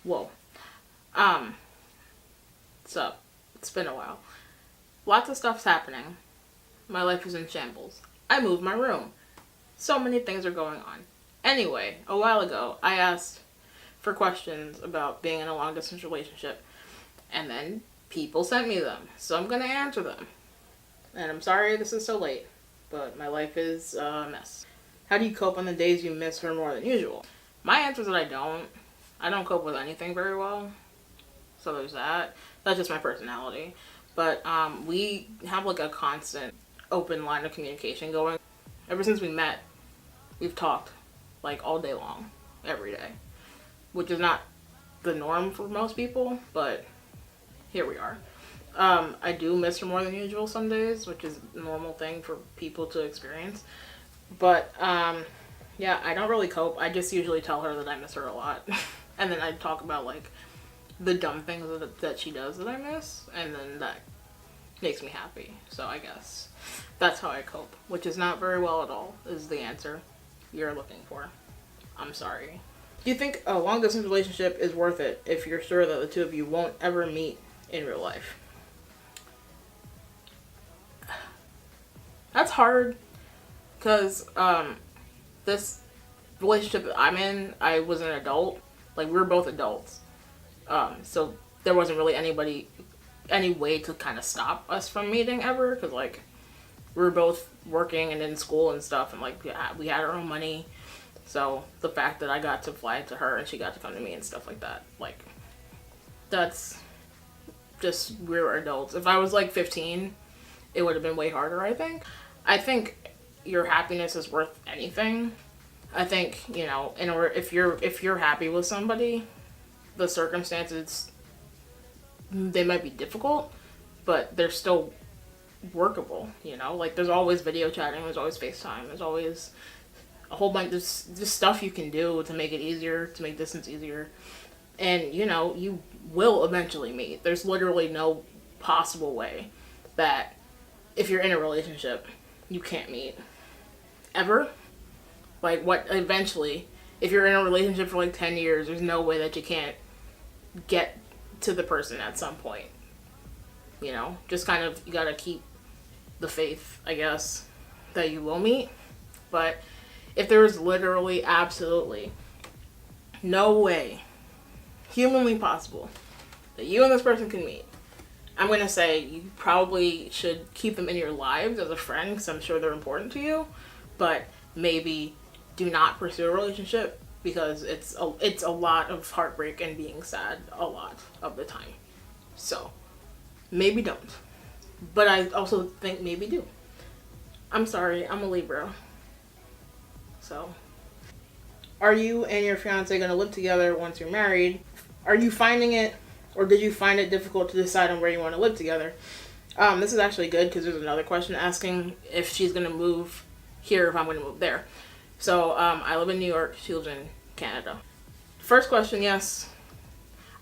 Whoa. What's up? It's been a while. Lots of stuff's happening. My life is in shambles. I moved my room. So many things are going on. Anyway, a while ago, I asked for questions about being in a long distance relationship, and then people sent me them. So I'm gonna answer them. And I'm sorry this is so late, but my life is a mess. How do you cope on the days you miss her more than usual? My answer is that I don't cope with anything very well. So there's that. That's just my personality. But we have like a constant open line of communication going. Ever since we met, we've talked like all day long, every day. Which is not the norm for most people, but here we are. I do miss her more than usual some days, which is a normal thing for people to experience. But yeah, I don't really cope. I just usually tell her that I miss her a lot. And then I talk about like the dumb things that she does that I miss, and then that makes me happy. So I guess that's how I cope, which is not very well at all, is the answer you're looking for. I'm sorry. Do you think a long distance relationship is worth it if you're sure that the two of you won't ever meet in real life? That's hard, because this relationship that I'm in, I was an adult. Like, we were both adults. So there wasn't really any way to kind of stop us from meeting ever, because like we were both working and in school and stuff, and like we had our own money. So the fact that I got to fly to her and she got to come to me and stuff like that, like, that's just, we were adults. If I was like 15, it would have been way harder, I think. I think your happiness is worth anything. I think, you know, in order, if you're happy with somebody, the circumstances, they might be difficult, but they're still workable, you know? Like, there's always video chatting, there's always FaceTime, there's always a whole bunch of just stuff you can do to make it easier, to make distance easier. And, you know, you will eventually meet. There's literally no possible way that if you're in a relationship, you can't meet. Ever. Like, what, eventually, if you're in a relationship for like 10 years, there's no way that you can't get to the person at some point. You know, just kind of, you gotta keep the faith, I guess, that you will meet. But if there is literally absolutely no way humanly possible that you and this person can meet, I'm gonna say you probably should keep them in your lives as a friend, because I'm sure they're important to you, but maybe do not pursue a relationship, because it's a lot of heartbreak and being sad a lot of the time. So maybe don't. But I also think maybe do. I'm sorry, I'm a Libra. So, are you and your fiance going to live together once you're married? Are you finding it, or did you find it difficult to decide on where you want to live together? This is actually good, because there's another question asking if she's going to move here, if I'm going to move there. So, I live in New York, she lives in Canada. First question, yes.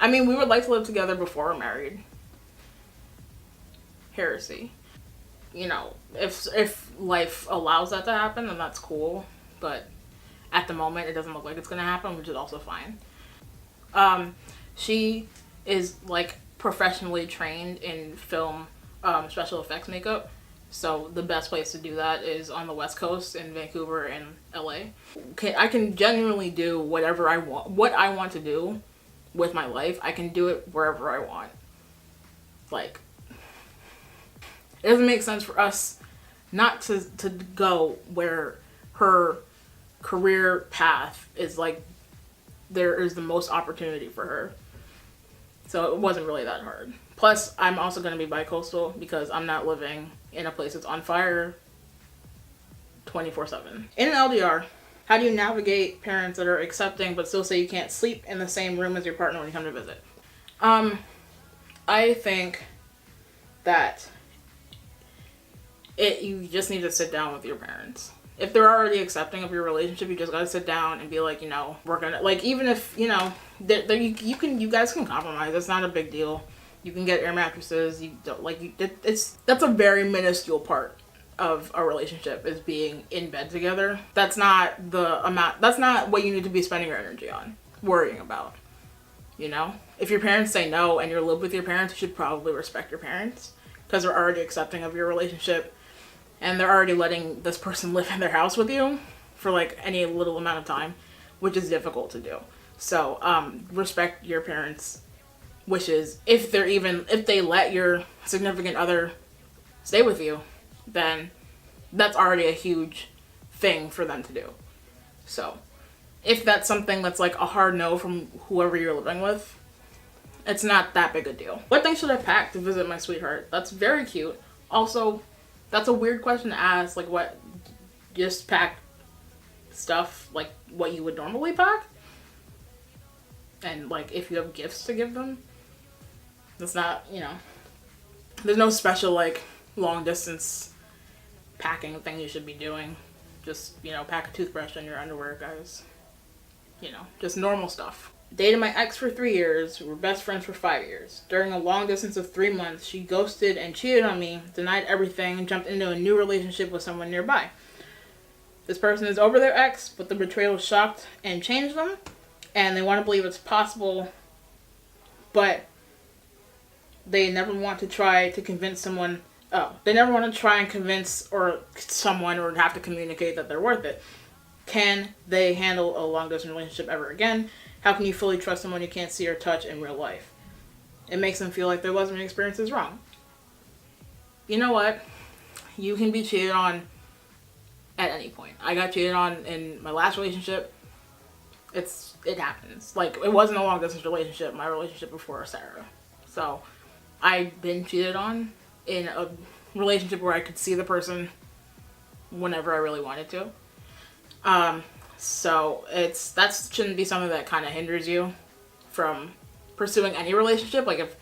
I mean, we would like to live together before we're married. Heresy. You know, if life allows that to happen, then that's cool. But at the moment, it doesn't look like it's going to happen, which is also fine. She is, like, professionally trained in film special effects makeup. So the best place to do that is on the West Coast in Vancouver and LA. Okay, I can genuinely do whatever I want. What I want to do with my life, I can do it wherever I want. Like, it doesn't make sense for us not to go where her career path is, like, there is the most opportunity for her. So it wasn't really that hard. Plus, I'm also going to be bi-coastal, because I'm not living in a place that's on fire 24/7. In an LDR, how do you navigate parents that are accepting but still say you can't sleep in the same room as your partner when you come to visit? I think that you just need to sit down with your parents. If they're already accepting of your relationship, you just gotta sit down and be like, you know, we're gonna, like, even if, you know, you guys can compromise. It's not a big deal. You can get air mattresses. You don't, like, that's a very minuscule part of a relationship, is being in bed together. That's not what you need to be spending your energy on, worrying about. You know, if your parents say no and you live with your parents, you should probably respect your parents because they're already accepting of your relationship and they're already letting this person live in their house with you for like any little amount of time, which is difficult to do. So respect your parents' wishes. If they let your significant other stay with you, then that's already a huge thing for them to do. So if that's something that's like a hard no from whoever you're living with, it's not that big a deal. What things should I pack to visit my sweetheart? That's very cute. Also, that's a weird question to ask. Like, what? Just pack stuff like what you would normally pack? And like if you have gifts to give them? That's not, there's no special like long distance packing thing you should be doing. Just, pack a toothbrush and your underwear, guys. Just normal stuff. Dated my ex for 3 years. We were best friends for 5 years. During a long distance of 3 months, she ghosted and cheated on me, denied everything, and jumped into a new relationship with someone nearby. This person is over their ex, but the betrayal shocked and changed them, and they want to believe it's possible, but they never want to try to convince someone. They never want to try and convince someone or have to communicate that they're worth it. Can they handle a long-distance relationship ever again? How can you fully trust someone you can't see or touch in real life? It makes them feel like their lesbian experience is wrong. You know what? You can be cheated on at any point. I got cheated on in my last relationship. It happens. Like, it wasn't a long-distance relationship, my relationship before Sarah. So, I've been cheated on in a relationship where I could see the person whenever I really wanted to. So that shouldn't be something that kind of hinders you from pursuing any relationship. Like, if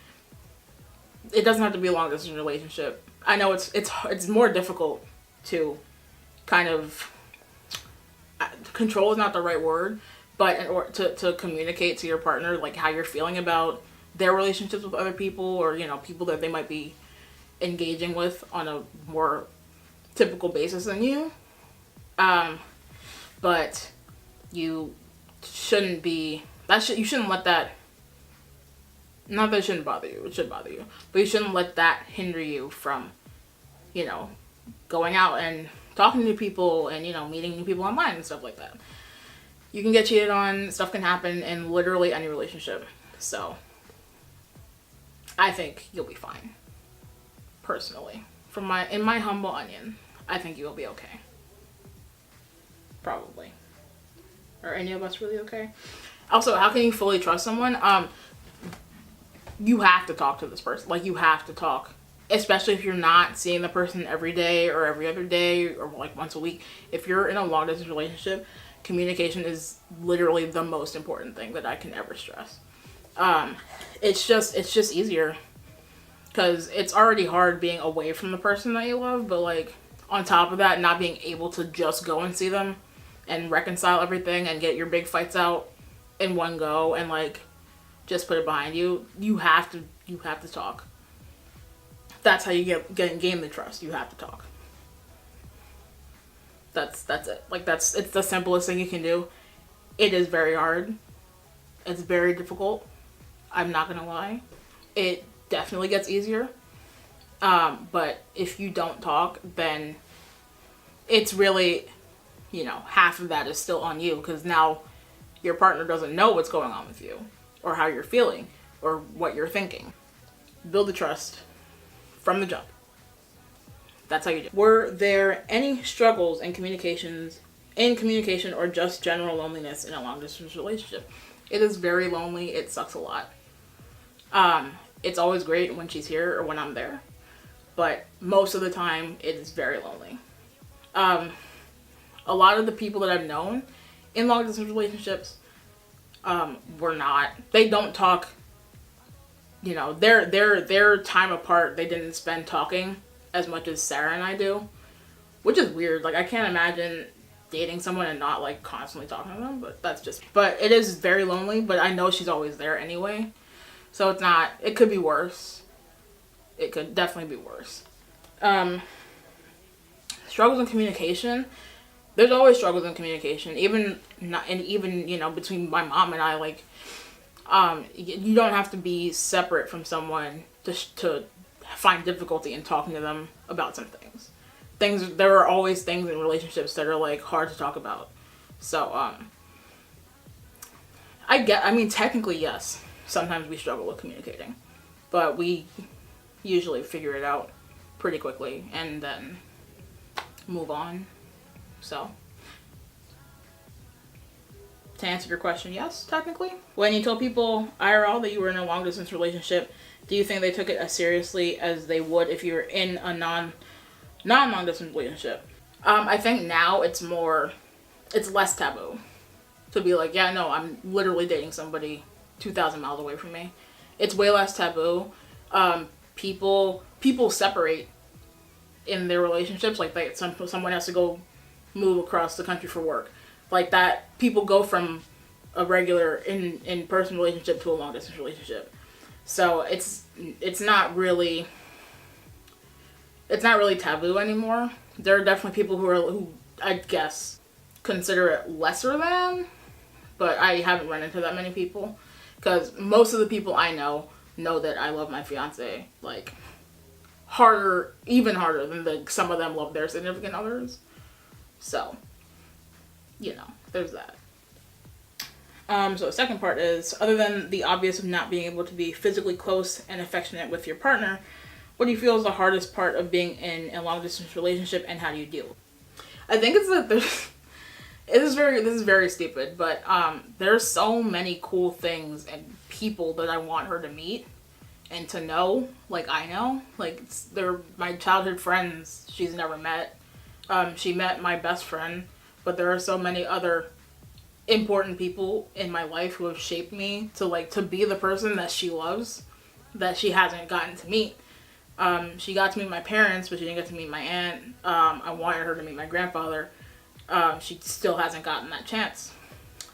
it doesn't have to be a long distance relationship. I know it's more difficult to kind of control is not the right word, but in order to communicate to your partner like how you're feeling about their relationships with other people, or people that they might be engaging with on a more typical basis than you. But you shouldn't be, you shouldn't let that, not that it shouldn't bother you, it should bother you, but you shouldn't let that hinder you from, going out and talking to people and, meeting new people online and stuff like that. You can get cheated on, stuff can happen in literally any relationship. So, I think you'll be fine. Personally. In my humble onion, I think you'll be okay. Probably. Are any of us really okay? Also, how can you fully trust someone? You have to talk to this person. Like, you have to talk. Especially if you're not seeing the person every day or every other day or like once a week. If you're in a long distance relationship, communication is literally the most important thing that I can ever stress. It's just easier. Because it's already hard being away from the person that you love, but like on top of that, not being able to just go and see them and reconcile everything and get your big fights out in one go and like just put it behind you. You have to talk. That's how you gain the trust. You have to talk. That's it. Like it's the simplest thing you can do. It is very hard. It's very difficult. I'm not gonna lie. It definitely gets easier. But if you don't talk, then it's really, half of that is still on you, because now your partner doesn't know what's going on with you or how you're feeling or what you're thinking. Build the trust from the jump. That's how you do it. Were there any struggles in communication or just general loneliness in a long distance relationship? It is very lonely. It sucks a lot. It's always great when she's here or when I'm there, but most of the time it is very lonely. A lot of the people that I've known in long distance relationships they don't talk, their time apart, they didn't spend talking as much as Sarah and I do, which is weird. Like, I can't imagine dating someone and not like constantly talking to them, but it is very lonely, but I know she's always there anyway. So it could be worse. It could definitely be worse. Struggles in communication. There's always struggles in communication, even between my mom and I. Like, You don't have to be separate from someone to find difficulty in talking to them about some things. There are always things in relationships that are like hard to talk about. So I mean, technically yes, sometimes we struggle with communicating, but we usually figure it out pretty quickly and then move on. So to answer your question, yes, technically. When you told people IRL that you were in a long distance relationship, do you think they took it as seriously as they would if you were in a non long distance relationship? I think now it's less taboo to be like, yeah, no, I'm literally dating somebody 2,000 miles away from me. It's way less taboo. People separate in their relationships, like someone has to go move across the country for work, like that. People go from a regular in-person relationship to a long distance relationship. So it's not really taboo anymore. There are definitely people who I guess consider it lesser than, but I haven't run into that many people, because most of the people I know that I love my fiance like even harder than some of them love their significant others. So, there's that. So the second part is, other than the obvious of not being able to be physically close and affectionate with your partner, what do you feel is the hardest part of being in a long distance relationship, and how do you deal? I think it's that this is very stupid, but there's so many cool things and people that I want her to meet and to know, like I know, like they're my childhood friends she's never met. She met my best friend, but there are so many other important people in my life who have shaped me to be the person that she loves, that she hasn't gotten to meet. She got to meet my parents, but she didn't get to meet my aunt. I wanted her to meet my grandfather. She still hasn't gotten that chance.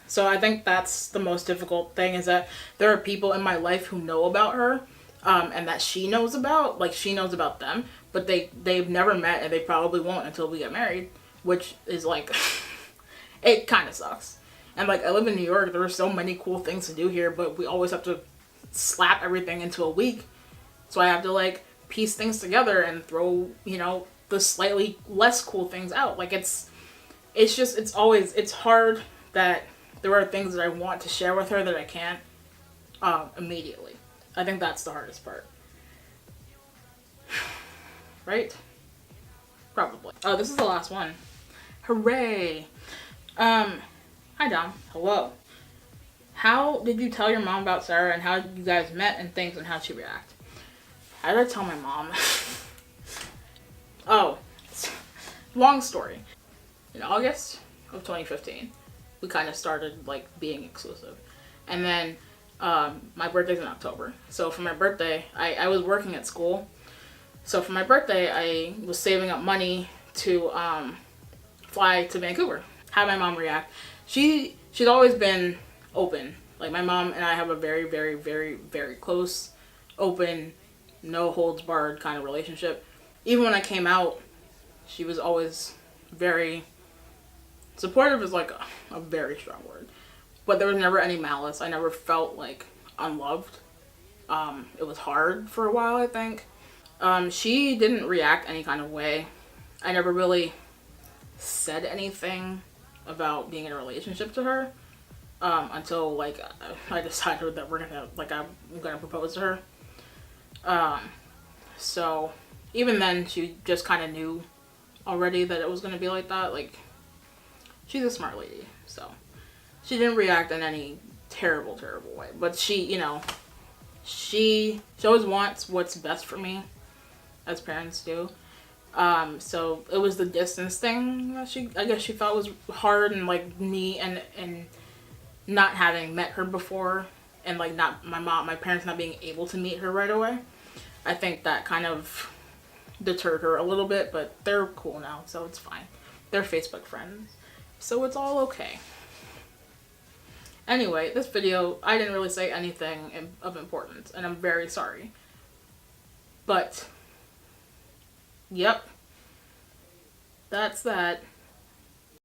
So I think that's the most difficult thing, is that there are people in my life who know about her, and that she knows about, like she knows about them, but they've never met, and they probably won't until we get married, which is like, it kind of sucks. And like, I live in New York, there are so many cool things to do here, but we always have to slap everything into a week. So I have to like piece things together and throw, the slightly less cool things out. Like it's hard that there are things that I want to share with her that I can't immediately. I think that's the hardest part. Right? Probably. Oh, this is the last one. Hooray! Hi Dom. Hello. How did you tell your mom about Sarah, and how you guys met and things, and how'd she react? How did I tell my mom? Oh, long story. In August of 2015, we kind of started like being exclusive. And then my birthday's in October. So for my birthday, I was working at school. So for my birthday, I was saving up money to fly to Vancouver. How did my mom react? She's always been open. Like my mom and I have a very, very, very, very close, open, no holds barred kind of relationship. Even when I came out, she was always very supportive, is like a very strong word. But there was never any malice. I never felt like unloved. It was hard for a while, I think. She didn't react any kind of way. I never really said anything about being in a relationship to her until like I decided that I'm gonna propose to her. So even then, she just kind of knew already that it was gonna be like that. Like, she's a smart lady, so she didn't react in any terrible way. But she always wants what's best for me, as parents do. So it was the distance thing that I guess she felt was hard, and like me and not having met her before, and like not my parents not being able to meet her right away. I think that kind of deterred her a little bit, but they're cool now, so it's fine. They're Facebook friends, so it's all okay. Anyway, this video, I didn't really say anything of importance, and I'm very sorry. But, yep, that's that.